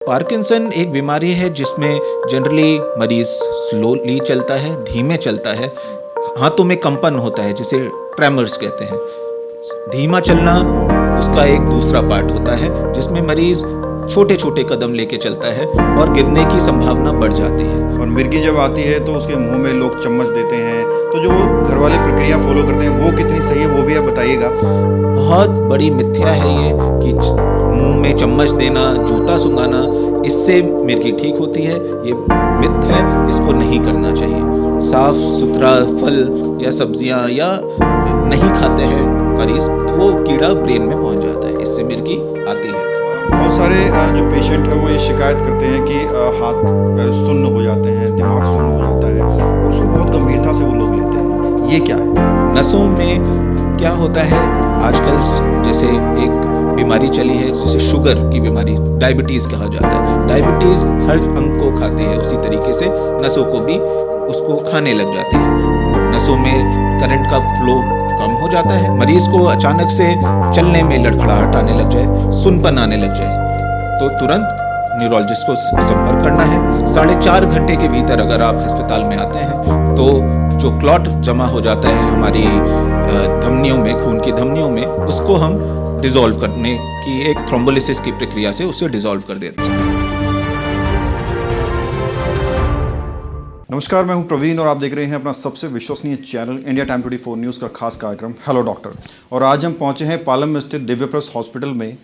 Parkinson एक बीमारी है जिसमें जनरली मरीज स्लोली चलता है, धीमे चलता है, हाथों में कंपन होता है जिसे ट्रेमर्स कहते हैं। धीमा चलना उसका एक दूसरा पार्ट होता है जिसमें मरीज छोटे छोटे कदम लेके चलता है और गिरने की संभावना बढ़ जाती है। और मिर्गी जब आती है तो उसके मुंह में लोग चम्मच देते हैं, तो जो घर वाले प्रक्रिया फॉलो करते हैं वो कितनी सही है वो भी आप बताइएगा। बहुत बड़ी मिथ्या है ये कि मुंह में चम्मच देना, जूता सुंघाना, इससे मिर्गी ठीक होती है। ये मिथ है, इसको नहीं करना चाहिए। साफ सुथरा फल या सब्जियां या नहीं खाते हैं मरीज तो वो कीड़ा ब्रेन में पहुंच जाता है, इससे मिर्गी आती है। बहुत सारे जो पेशेंट हैं वो ये शिकायत करते हैं कि हाथ पैर सुन्न हो जाते हैं, दिमाग सुन्न हो जाता है और उसको बहुत गंभीरता से वो लोग लेते हैं। ये क्या है? नसों में क्या होता है आजकल, जैसे एक बीमारी चली है जिसे शुगर की बीमारी, डायबिटीज़ कहा जाता है। डायबिटीज़ हर अंग को खाती है, उसी तरीके से नसों को भी उसको खाने लग जाती है। नसों में करंट का फ्लो कम हो जाता है। मरीज को अचानक से चलने में लड़खड़ाहट आने लग जाए, सुनपन आने लग जाए तो तुरंत न्यूरोलॉजिस्ट को संपर्क करना है। 4.5 घंटे के भीतर अगर आप अस्पताल में आते हैं तो जो क्लॉट जमा हो जाता है हमारी धमनियों में, खून की धमनियों में, उसको हम डिसॉल्व करने की एक थ्रोम्बोलिसिस की प्रक्रिया से उसे डिसॉल्व कर देते हैं। नमस्कार, मैं हूं प्रवीण और आप देख रहे हैं अपना सबसे विश्वसनीय चैनल इंडिया टाइम 24 न्यूज़ का खास कार्यक्रम हेलो डॉक्टर। और आज हम पहुंचे हैं पालम में स्थित दिव्यप्रस हॉस्पिटल में।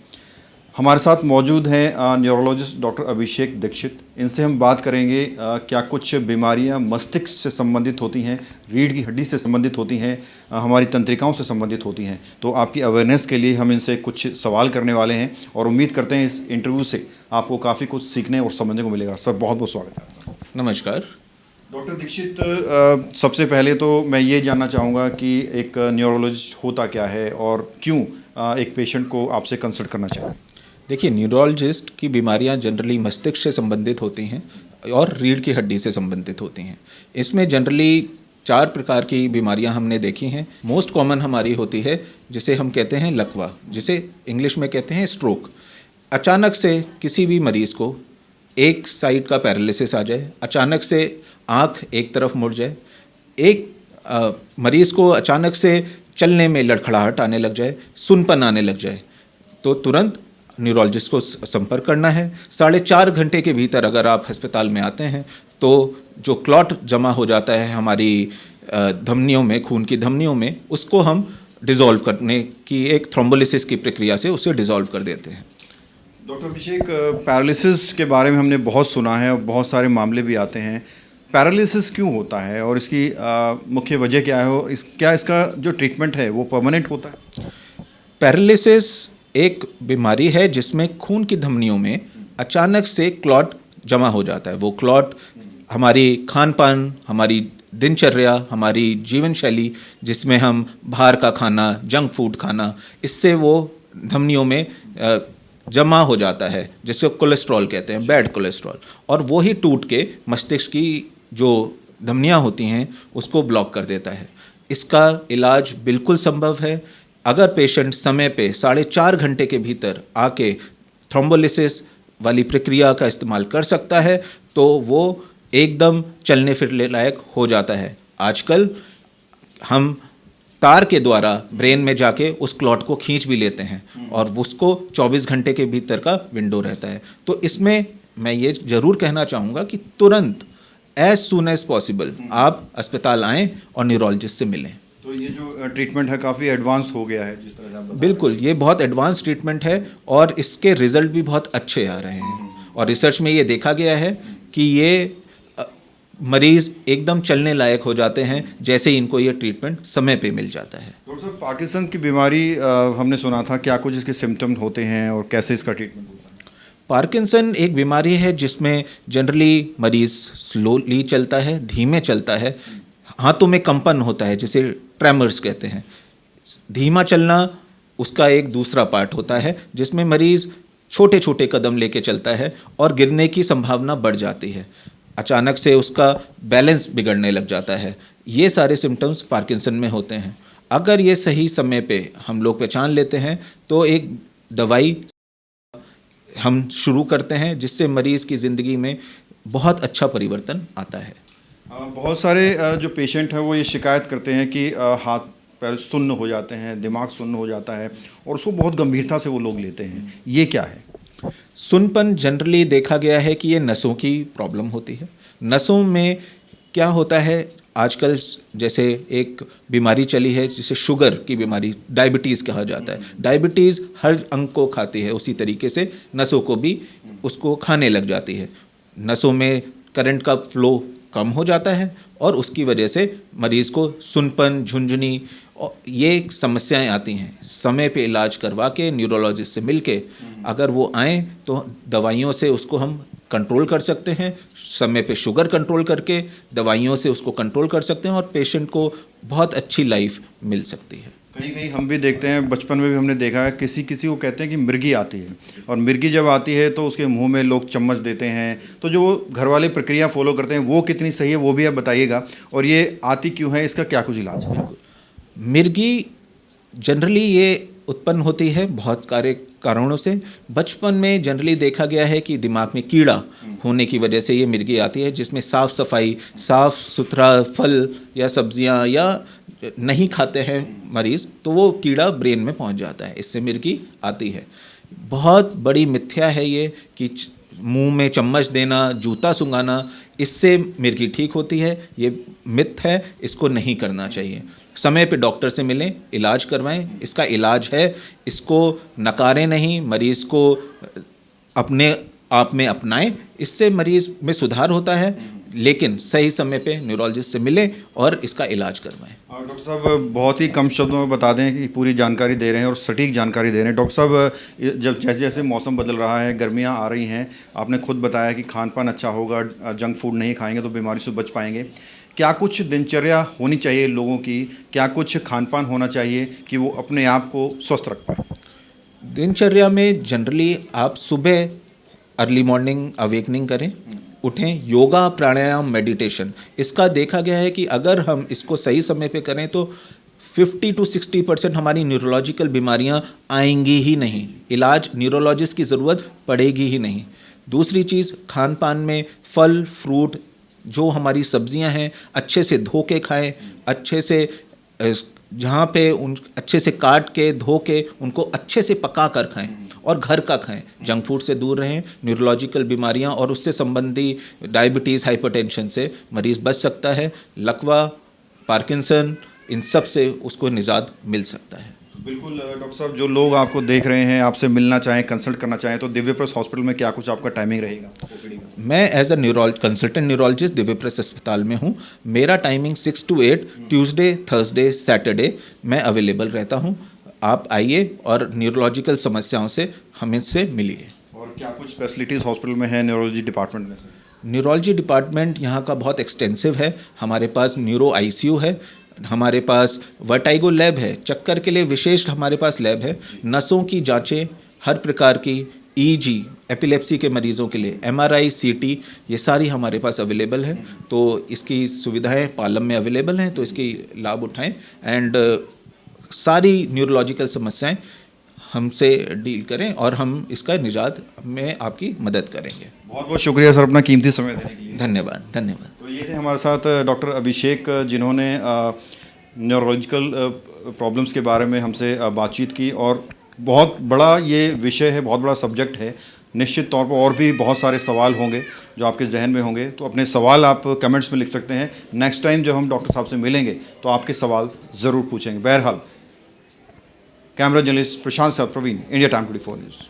हमारे साथ मौजूद हैं न्यूरोलॉजिस्ट डॉक्टर अभिषेक दीक्षित। इनसे हम बात करेंगे क्या कुछ बीमारियां मस्तिष्क से संबंधित होती हैं, रीढ़ की हड्डी से संबंधित होती हैं, हमारी तंत्रिकाओं से संबंधित होती हैं। तो आपकी अवेयरनेस के लिए हम इनसे कुछ सवाल करने वाले हैं और उम्मीद करते हैं इस इंटरव्यू से आपको काफ़ी कुछ सीखने और समझने को मिलेगा। सर, बहुत बहुत स्वागत है। नमस्कार डॉक्टर दीक्षित, सबसे पहले तो मैं ये जानना चाहूँगा कि एक न्यूरोलॉजिस्ट होता क्या है और क्यों एक पेशेंट को आपसे कंसल्ट करना चाहिए। देखिए, न्यूरोलॉजिस्ट की बीमारियां जनरली मस्तिष्क से संबंधित होती हैं और रीढ़ की हड्डी से संबंधित होती हैं। इसमें जनरली 4 प्रकार की बीमारियां हमने देखी हैं। मोस्ट कॉमन हमारी होती है जिसे हम कहते हैं लकवा, जिसे इंग्लिश में कहते हैं स्ट्रोक। अचानक से किसी भी मरीज़ को एक साइड का पैरालिसिस आ जाए, अचानक से आँख एक तरफ मुड़ जाए, एक मरीज़ को अचानक से चलने में लड़खड़ाहट आने लग जाए, सुनपन आने लग जाए तो तुरंत न्यूरोलॉजिस्ट को संपर्क करना है। 4.5 घंटे के भीतर अगर आप अस्पताल में आते हैं तो जो क्लॉट जमा हो जाता है हमारी धमनियों में, खून की धमनियों में, उसको हम डिसॉल्व करने की एक थ्रोम्बोलिसिस की प्रक्रिया से उसे डिसॉल्व कर देते हैं। डॉक्टर अभिषेक, पैरालिसिस के बारे में हमने बहुत सुना है और बहुत सारे मामले भी आते हैं। पैरालिसिस क्यों होता है और इसकी मुख्य वजह क्या है और क्या इसका जो ट्रीटमेंट है वो परमानेंट होता है? पैरालिसिस एक बीमारी है जिसमें खून की धमनियों में अचानक से क्लॉट जमा हो जाता है। वो क्लॉट हमारी खान पान, हमारी दिनचर्या, हमारी जीवन शैली जिसमें हम बाहर का खाना, जंक फूड खाना, इससे वो धमनियों में जमा हो जाता है जिसको कोलेस्ट्रॉल कहते हैं, बैड कोलेस्ट्रॉल, और वो ही टूट के मस्तिष्क की जो धमनियाँ होती हैं उसको ब्लॉक कर देता है। इसका इलाज बिल्कुल संभव है अगर पेशेंट समय पे 4.5 घंटे के भीतर आके थ्रोम्बोलिसिस वाली प्रक्रिया का इस्तेमाल कर सकता है तो वो एकदम चलने फिरने लायक हो जाता है। आजकल हम तार के द्वारा ब्रेन में जाके उस क्लॉट को खींच भी लेते हैं और उसको 24 घंटे के भीतर का विंडो रहता है। तो इसमें मैं ये ज़रूर कहना चाहूँगा कि तुरंत एज सून एज पॉसिबल आप अस्पताल आएँ और न्यूरोलॉजिस्ट से मिलें। तो ये जो ट्रीटमेंट है काफ़ी एडवांस हो गया है जिस तरह से आप बता बिल्कुल, ये बहुत एडवांस ट्रीटमेंट है और इसके रिजल्ट भी बहुत अच्छे आ रहे हैं। और रिसर्च में ये देखा गया है कि ये मरीज़ एकदम चलने लायक हो जाते हैं जैसे ही इनको ये ट्रीटमेंट समय पे मिल जाता है। डॉक्टर साहब, पार्किंसन की बीमारी हमने सुना था, क्या कुछ इसके सिम्टम्स होते हैं और कैसे इसका ट्रीटमेंट होता है? पार्किंसन एक बीमारी है जिसमें जनरली मरीज़ स्लोली चलता है, धीमे चलता है, हाथों में कंपन होता है जिसे ट्रेमर्स कहते हैं। धीमा चलना उसका एक दूसरा पार्ट होता है जिसमें मरीज़ छोटे छोटे कदम लेके चलता है और गिरने की संभावना बढ़ जाती है। अचानक से उसका बैलेंस बिगड़ने लग जाता है। ये सारे सिम्टम्स पार्किंसन में होते हैं। अगर ये सही समय पे हम लोग पहचान लेते हैं तो एक दवाई हम शुरू करते हैं, जिससे मरीज़ की ज़िंदगी में बहुत अच्छा परिवर्तन आता है। बहुत सारे जो पेशेंट हैं वो ये शिकायत करते हैं कि हाथ पैर सुन्न हो जाते हैं, दिमाग सुन्न हो जाता है और उसको बहुत गंभीरता से वो लोग लेते हैं, ये क्या है? सुनपन जनरली देखा गया है कि ये नसों की प्रॉब्लम होती है। नसों में क्या होता है, आजकल जैसे एक बीमारी चली है जिसे शुगर की बीमारी, डायबिटीज़ कहा जाता है। डायबिटीज़ हर अंग को खाती है, उसी तरीके से नसों को भी उसको खाने लग जाती है। नसों में करंट का फ्लो कम हो जाता है और उसकी वजह से मरीज़ को सुनपन, झुंझुनी और ये समस्याएं आती हैं। समय पे इलाज करवा के न्यूरोलॉजिस्ट से मिलके अगर वो आएँ तो दवाइयों से उसको हम कंट्रोल कर सकते हैं। समय पे शुगर कंट्रोल करके दवाइयों से उसको कंट्रोल कर सकते हैं और पेशेंट को बहुत अच्छी लाइफ मिल सकती है। कहीं कहीं हम भी देखते हैं, बचपन में भी हमने देखा है, किसी किसी को कहते हैं कि मिर्गी आती है और मिर्गी जब आती है तो उसके मुंह में लोग चम्मच देते हैं। तो जो वो घर वाले प्रक्रिया फॉलो करते हैं वो कितनी सही है वो भी आप बताइएगा, और ये आती क्यों है, इसका क्या कुछ इलाज है? मिर्गी जनरली ये उत्पन्न होती है बहुत कारणों से। बचपन में जनरली देखा गया है कि दिमाग में कीड़ा होने की वजह से ये मिर्गी आती है, जिसमें साफ़ सफाई, साफ़ सुथरा फल या सब्जियां या नहीं खाते हैं मरीज़, तो वो कीड़ा ब्रेन में पहुंच जाता है, इससे मिर्गी आती है। बहुत बड़ी मिथ्या है ये कि मुंह में चम्मच देना, जूता सूंघाना, इससे मिर्गी ठीक होती है। ये मिथ है, इसको नहीं करना चाहिए। समय पे डॉक्टर से मिलें, इलाज करवाएं, इसका इलाज है, इसको नकारें नहीं, मरीज़ को अपने आप में अपनाएं, इससे मरीज़ में सुधार होता है। लेकिन सही समय पे न्यूरोलॉजिस्ट से मिलें और इसका इलाज करवाएं। डॉक्टर साहब बहुत ही कम शब्दों में बता दें कि पूरी जानकारी दे रहे हैं और सटीक जानकारी दे रहे हैं। डॉक्टर साहब जब जैसे जैसे मौसम बदल रहा है, गर्मियां आ रही हैं, आपने खुद बताया कि खान पान अच्छा होगा, जंक फूड नहीं खाएंगे तो बीमारी से बच पाएंगे। क्या कुछ दिनचर्या होनी चाहिए लोगों की, क्या कुछ खान पान होना चाहिए कि वो अपने आप को स्वस्थ रख पाए? दिनचर्या में जनरली आप सुबह अर्ली मॉर्निंग अवेकनिंग करें, उठें, योगा, प्राणायाम, मेडिटेशन। इसका देखा गया है कि अगर हम इसको सही समय पे करें तो 50 to 60% हमारी न्यूरोलॉजिकल बीमारियां आएंगी ही नहीं, इलाज न्यूरोलॉजिस्ट की ज़रूरत पड़ेगी ही नहीं। दूसरी चीज़, खान पान में फल फ्रूट, जो हमारी सब्जियां हैं, अच्छे से धो के खाएं, अच्छे से जहाँ पे उन अच्छे से काट के धो के उनको अच्छे से पका कर खाएं और घर का खाएं। जंक फूड से दूर रहें। न्यूरोलॉजिकल बीमारियां और उससे संबंधी डायबिटीज़, हाइपरटेंशन से मरीज़ बच सकता है। लकवा, पार्किंसन, इन सब से उसको निजात मिल सकता है। बिल्कुल डॉक्टर साहब, जो लोग आपको देख रहे हैं, आपसे मिलना चाहें, कंसल्ट करना चाहें, तो दिव्य प्रेस हॉस्पिटल में क्या कुछ आपका टाइमिंग रहेगा? मैं as a consultant neurologist Divya press अस्पताल में हूँ। मेरा timing 6 to 8 Tuesday, Thursday, Saturday मैं अवेलेबल रहता हूँ। आप आइए और न्यूरोलॉजिकल समस्याओं से हमसे मिलिए। और क्या कुछ फैसिलिटीज़ हॉस्पिटल में है न्यूरोलॉजी डिपार्टमेंट में? न्यूरोलॉजी डिपार्टमेंट यहाँ का बहुत एक्सटेंसिव है। हमारे पास न्यूरो ICU है, हमारे पास वर्टाइगो लैब है, चक्कर के लिए विशेष हमारे पास लैब है, नसों की जांचें हर प्रकार की, EG, एपिलेप्सी के मरीज़ों के लिए MRI, CT, ये सारी हमारे पास अवेलेबल है। तो इसकी सुविधाएं पालम में अवेलेबल हैं, तो इसकी लाभ उठाएं एंड सारी न्यूरोलॉजिकल समस्याएं हमसे डील करें और हम इसका निजात में आपकी मदद करेंगे। बहुत बहुत शुक्रिया सर अपना कीमती समय देने के लिए। धन्यवाद, धन्यवाद। तो ये थे हमारे साथ डॉक्टर अभिषेक, जिन्होंने न्यूरोलॉजिकल प्रॉब्लम्स के बारे में हमसे बातचीत की। और बहुत बड़ा ये विषय है, बहुत बड़ा सब्जेक्ट है। निश्चित तौर पर और भी बहुत सारे सवाल होंगे जो आपके जहन में होंगे, तो अपने सवाल आप कमेंट्स में लिख सकते हैं। नेक्स्ट टाइम जब हम डॉक्टर साहब से मिलेंगे तो आपके सवाल ज़रूर पूछेंगे। बहरहाल, कैमरा जर्नलिस्ट प्रशांत साहब, प्रवीण, इंडिया टाइम 24 न्यूज़।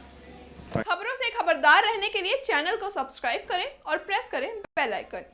खबरों से खबरदार रहने के लिए चैनल को सब्सक्राइब करें और प्रेस करें बेल आइकन।